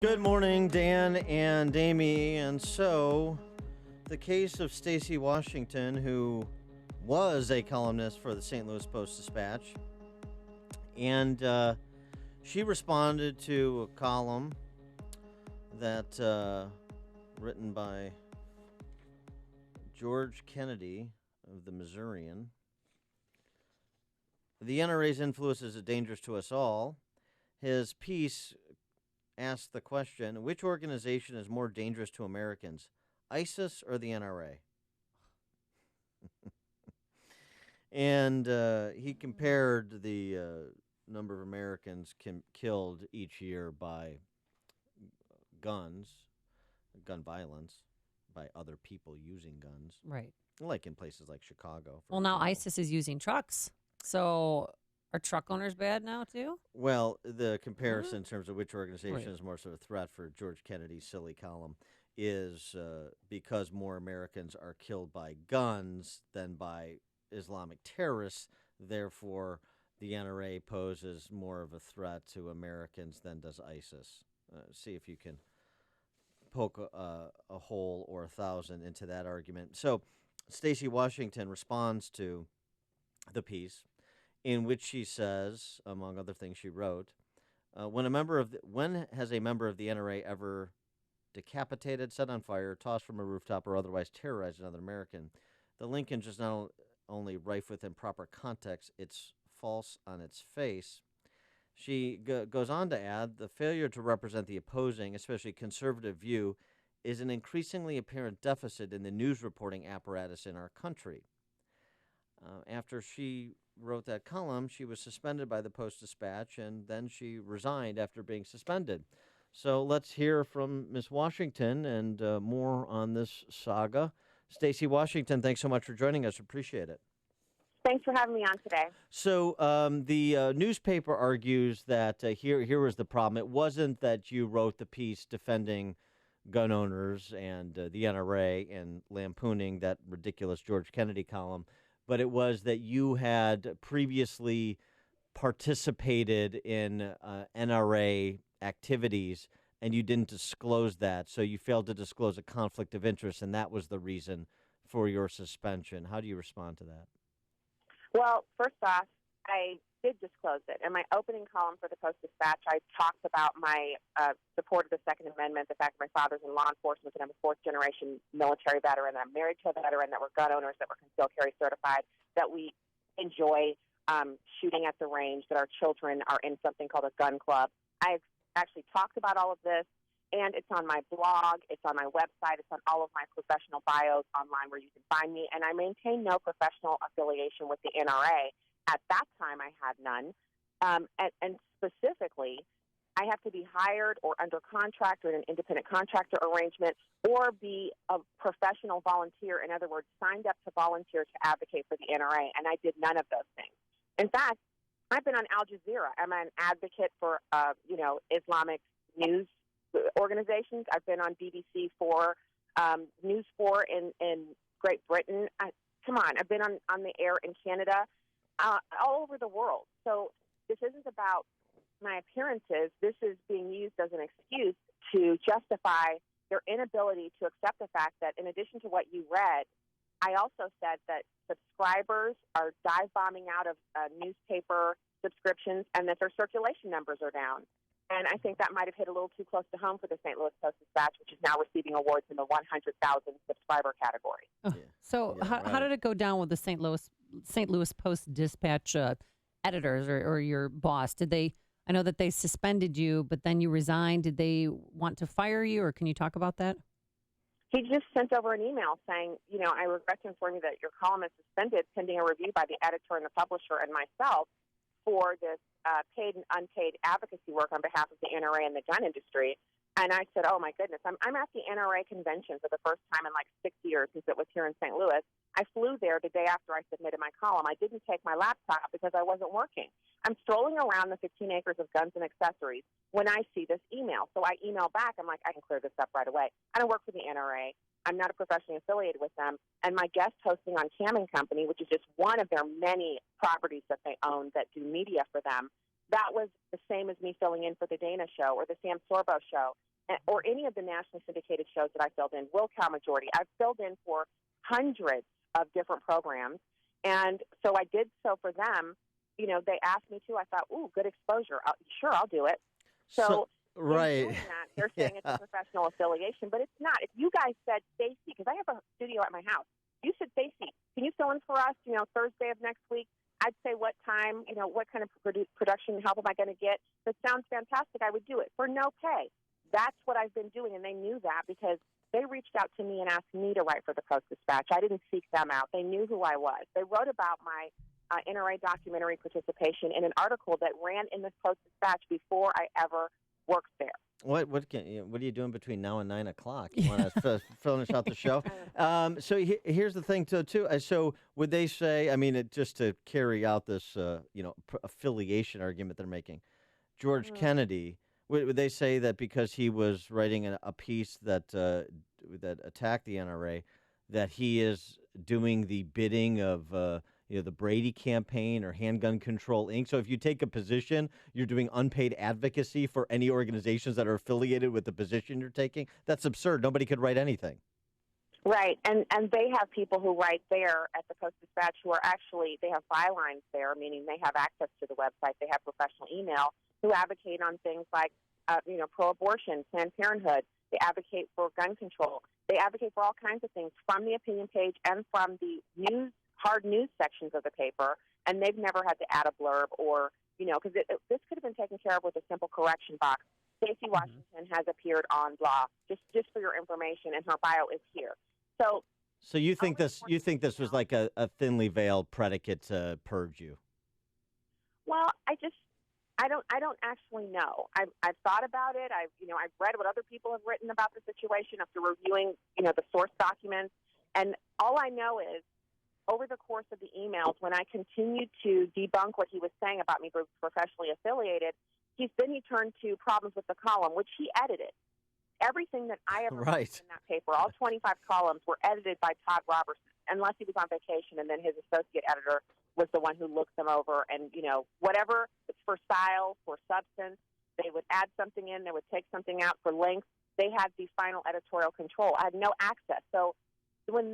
Good morning, Dan and Amy. And so, the case of Stacy Washington, who was a columnist for the St. Louis Post-Dispatch, and she responded to a column that written by George Kennedy of the Missourian. The NRA's influence is dangerous to us all. His piece asked the question, which organization is more dangerous to Americans, ISIS or the NRA? And he compared the number of Americans killed each year by guns, gun violence, by other people using guns. Right. Like in places like Chicago. Well, now ISIS is using trucks. So are truck owners bad now, too? Well, the comparison in terms of which organization Right. is more sort of a threat for George Kennedy's silly column is because more Americans are killed by guns than by Islamic terrorists. Therefore, the NRA poses more of a threat to Americans than does ISIS. See if you can poke a hole or 1,000 into that argument. So, Stacy Washington responds to the piece, in which she says, among other things she wrote, when has a member of the NRA ever decapitated, set on fire, tossed from a rooftop, or otherwise terrorized another American? The linkage is not only rife with improper context, it's false on its face. She goes on to add, the failure to represent the opposing, especially conservative view, is an increasingly apparent deficit in the news reporting apparatus in our country. After she wrote that column, she was suspended by the Post-Dispatch, and then she resigned after being suspended. So let's hear from Ms. Washington and more on this saga. Stacy Washington, thanks so much for joining us. Appreciate it. Thanks for having me on today. So the newspaper argues that here was the problem. It wasn't that you wrote the piece defending gun owners and the NRA and lampooning that ridiculous George Kennedy column, but it was that you had previously participated in NRA activities and you didn't disclose that, so you failed to disclose a conflict of interest, and that was the reason for your suspension. How do you respond to that? Well, first off, I did disclose it. In my opening column for the Post-Dispatch, I talked about my support of the Second Amendment, the fact that my father's in law enforcement, and I'm a fourth-generation military veteran, that I'm married to a veteran, that we're gun owners, that we're concealed carry certified, that we enjoy shooting at the range, that our children are in something called a gun club. I've actually talked about all of this, and it's on my blog, it's on my website, it's on all of my professional bios online where you can find me, and I maintain no professional affiliation with the NRA. At that time, I had none, and specifically, I have to be hired or under contract or in an independent contractor arrangement or be a professional volunteer, in other words, signed up to volunteer to advocate for the NRA, and I did none of those things. In fact, I've been on Al Jazeera. I'm an advocate for, Islamic news organizations. I've been on BBC for News 4 in Great Britain. Come on, I've been on the air in Canada, all over the world. So this isn't about my appearances. This is being used as an excuse to justify their inability to accept the fact that in addition to what you read, I also said that subscribers are dive bombing out of newspaper subscriptions and that their circulation numbers are down. And I think that might have hit a little too close to home for the St. Louis Post-Dispatch, which is now receiving awards in the 100,000 subscriber category. How did it go down with the St. Louis Post-Dispatch editors or your boss? I know that they suspended you, but then you resigned. Did they want to fire you, or can you talk about that? He just sent over an email saying, I regret to inform you that your column is suspended pending a review by the editor and the publisher and myself for this paid and unpaid advocacy work on behalf of the NRA and the gun industry. And I said, oh, my goodness, I'm at the NRA convention for the first time in like 6 years since it was here in St. Louis. I flew there the day after I submitted my column. I didn't take my laptop because I wasn't working. I'm strolling around the 15 acres of guns and accessories when I see this email. So I email back. I'm like, I can clear this up right away. I don't work for the NRA. I'm not professionally affiliated with them. And my guest hosting on Cam & Company, which is just one of their many properties that they own that do media for them, that was the same as me filling in for the Dana show or the Sam Sorbo show or any of the nationally syndicated shows that I filled in. Will Cow Majority. I've filled in for hundreds of different programs. And so I did so for them. They asked me to. I thought, ooh, good exposure. Sure, I'll do it. So right. in doing that, they're saying it's a professional affiliation, but it's not. If you guys said, Stacy, because I have a studio at my house, you said, Stacy, can you fill in for us, Thursday of next week? I'd say what time, what kind of production help am I going to get? If it sounds fantastic, I would do it for no pay. That's what I've been doing, and they knew that because they reached out to me and asked me to write for the Post-Dispatch. I didn't seek them out. They knew who I was. They wrote about my NRA documentary participation in an article that ran in the Post-Dispatch before I ever worked there. What are you doing between now and 9 o'clock? You want to finish out the show? So here's the thing, too. So would they say? I mean, just to carry out this, affiliation argument they're making, George Kennedy. Would they say that because he was writing a piece that attacked the NRA, that he is doing the bidding of the Brady campaign or Handgun Control Inc.? So if you take a position, you're doing unpaid advocacy for any organizations that are affiliated with the position you're taking? That's absurd. Nobody could write anything. Right, and they have people who write there at the Post-Dispatch who are actually, they have bylines there, meaning they have access to the website, they have professional email, who advocate on things like, pro-abortion, Planned Parenthood. They advocate for gun control. They advocate for all kinds of things from the opinion page and from the hard news sections of the paper, and they've never had to add a blurb or, because this could have been taken care of with a simple correction box. Stacy Washington has appeared on blah, just for your information, and her bio is here. So you think this was like a thinly veiled predicate to purge you? Well, I don't actually know. I've thought about it. I've read what other people have written about the situation after reviewing, the source documents. And all I know is over the course of the emails, when I continued to debunk what he was saying about me being professionally affiliated, he turned to problems with the column, which he edited. Everything that I ever wrote in that paper, all 25 columns, were edited by Todd Robertson, unless he was on vacation, and then his associate editor was the one who looked them over. And, whatever it's for style, for substance, they would add something in, they would take something out for length. They had the final editorial control. I had no access. So when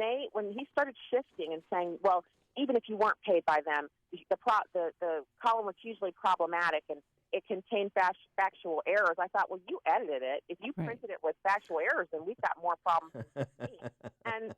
he started shifting and saying, well, even if you weren't paid by them, the column was hugely problematic and it contained factual errors. I thought, well, you edited it. If you printed it with factual errors, then we've got more problems than me. And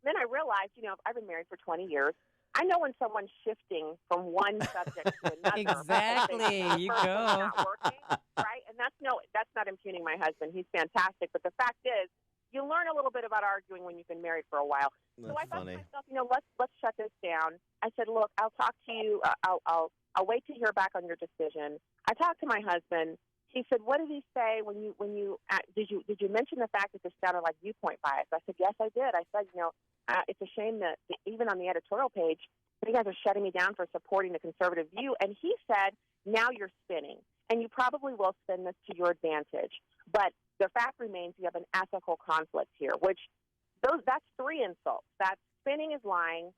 then I realized, I've been married for 20 years. I know when someone's shifting from one subject to another. Exactly. You go. Not working, right? And that's not impugning my husband. He's fantastic. But the fact is, you learn a little bit about arguing when you've been married for a while. That's so I thought funny. to myself, let's shut this down. I said, look, I'll talk to you. I'll wait to hear back on your decision. I talked to my husband. He said, what did he say when you did you mention the fact that this sounded like viewpoint bias? I said, yes, I did. I said, it's a shame that even on the editorial page, you guys are shutting me down for supporting the conservative view. And he said, now you're spinning, and you probably will spin this to your advantage. But the fact remains you have an ethical conflict here, which that's three insults. That's spinning is lying,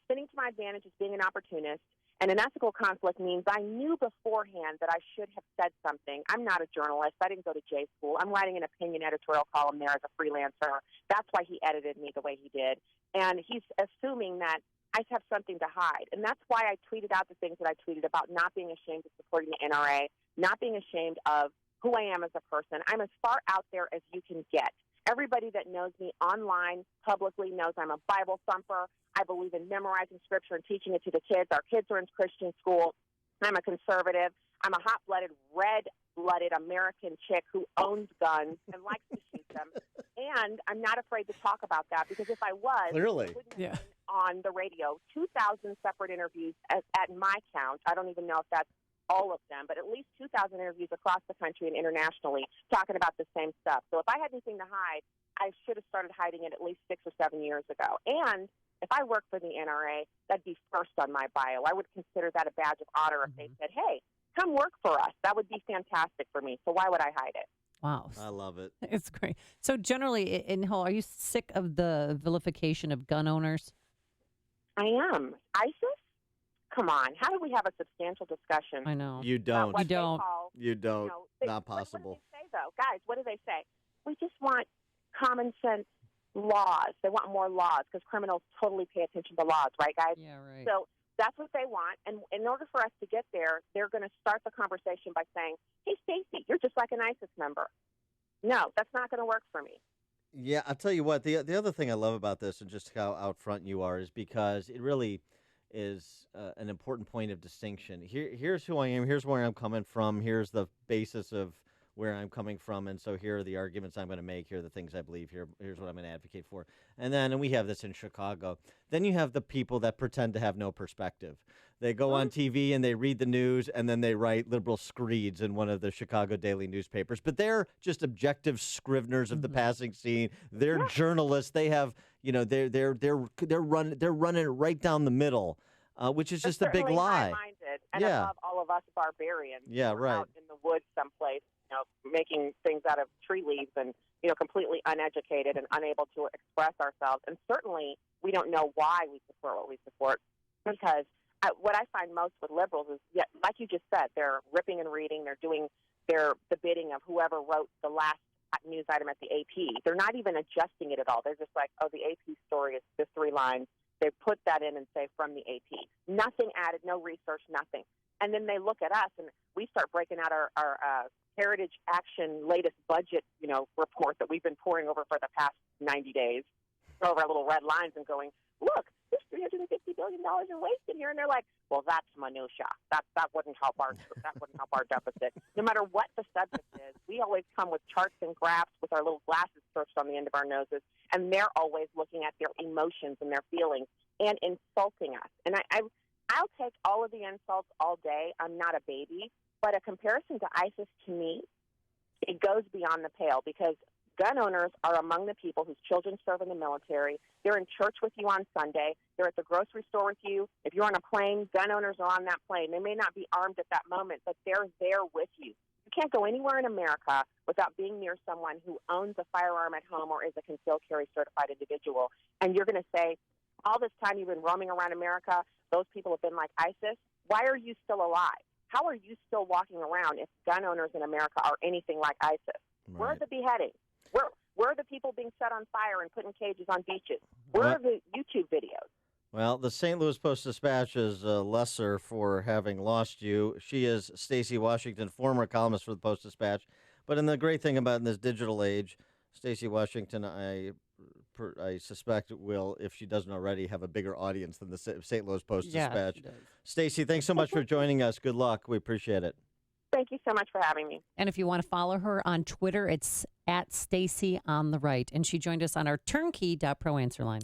spinning to my advantage is being an opportunist, and an ethical conflict means I knew beforehand that I should have said something. I'm not a journalist. I didn't go to J school. I'm writing an opinion editorial column there as a freelancer. That's why he edited me the way he did. And he's assuming that I have something to hide. And that's why I tweeted out the things that I tweeted about not being ashamed of supporting the NRA, not being ashamed of who I am as a person. I'm as far out there as you can get. Everybody that knows me online, publicly, knows I'm a Bible thumper. I believe in memorizing Scripture and teaching it to the kids. Our kids are in Christian school. I'm a conservative. I'm a hot-blooded, red-blooded American chick who owns guns and likes to shoot them. And I'm not afraid to talk about that because if I was, clearly, I wouldn't have been on the radio. 2,000 separate interviews at my count. I don't even know if that's all of them, but at least 2,000 interviews across the country and internationally talking about the same stuff. So if I had anything to hide, I should have started hiding it at least 6 or 7 years ago. And if I worked for the NRA, that'd be first on my bio. I would consider that a badge of honor if they said, hey, come work for us. That would be fantastic for me. So why would I hide it? Wow. I love it. It's great. So generally, are you sick of the vilification of gun owners? I am. ISIS? come on. How do we have a substantial discussion? I know. You don't. What You don't. They call, You don't. Not What do possible. they say, though? Guys, what do they say? We just want common sense laws. They want more laws because criminals totally pay attention to laws, right, guys? Yeah, right. So that's what they want. And in order for us to get there, they're going to start the conversation by saying, hey, Stacy, you're just like an ISIS member. No, that's not going to work for me. Yeah, I'll tell you what. The other thing I love about this and just how out front you are is because it really is an important point of distinction. Here's who I am. Here's where I'm coming from. Here's the basis of where I'm coming from, and so here are the arguments I'm going to make. Here are the things I believe. Here's what I'm going to advocate for. And we have this in Chicago. Then you have the people that pretend to have no perspective. They go on TV and they read the news, and then they write liberal screeds in one of the Chicago daily newspapers. But they're just objective scriveners of the passing scene. They're journalists. They have, they're running it right down the middle, which is just a big lie. High-minded and above all of us barbarians. Yeah, right. Out in the woods someplace, making things out of tree leaves and completely uneducated and unable to express ourselves. And certainly, we don't know why we support what we support because. What I find most with liberals is, like you just said, they're ripping and reading. They're doing the bidding of whoever wrote the last news item at the AP. They're not even adjusting it at all. They're just like, oh, the AP story is this 3 lines. They put that in and say from the AP. Nothing added, no research, nothing. And then they look at us and we start breaking out our Heritage Action latest budget, report that we've been pouring over for the past 90 days over our little red lines and going, look, there's $350 billion in waste in here, and they're like, "Well, that's minutia. That wouldn't help our deficit." No matter what the subject is, we always come with charts and graphs with our little glasses perched on the end of our noses, and they're always looking at their emotions and their feelings and insulting us. And I'll take all of the insults all day. I'm not a baby, but a comparison to ISIS to me, it goes beyond the pale because gun owners are among the people whose children serve in the military. They're in church with you on Sunday. They're at the grocery store with you. If you're on a plane, gun owners are on that plane. They may not be armed at that moment, but they're there with you. You can't go anywhere in America without being near someone who owns a firearm at home or is a concealed carry certified individual. And you're going to say, all this time you've been roaming around America, those people have been like ISIS. Why are you still alive? How are you still walking around if gun owners in America are anything like ISIS? Right. Where are the beheadings? Where are the people being set on fire and put in cages on beaches? Where are the YouTube videos? Well, the St. Louis Post-Dispatch is lesser for having lost you. She is Stacy Washington, former columnist for the Post-Dispatch. But in the great thing about in this digital age, Stacy Washington, I suspect will, if she doesn't already, have a bigger audience than the St. Louis Post-Dispatch. She does. Stacy, thanks so much for joining us. Good luck. We appreciate it. Thank you so much for having me. And if you want to follow her on Twitter, it's @StacyOnTheRight. And she joined us on our turnkey.pro answer line.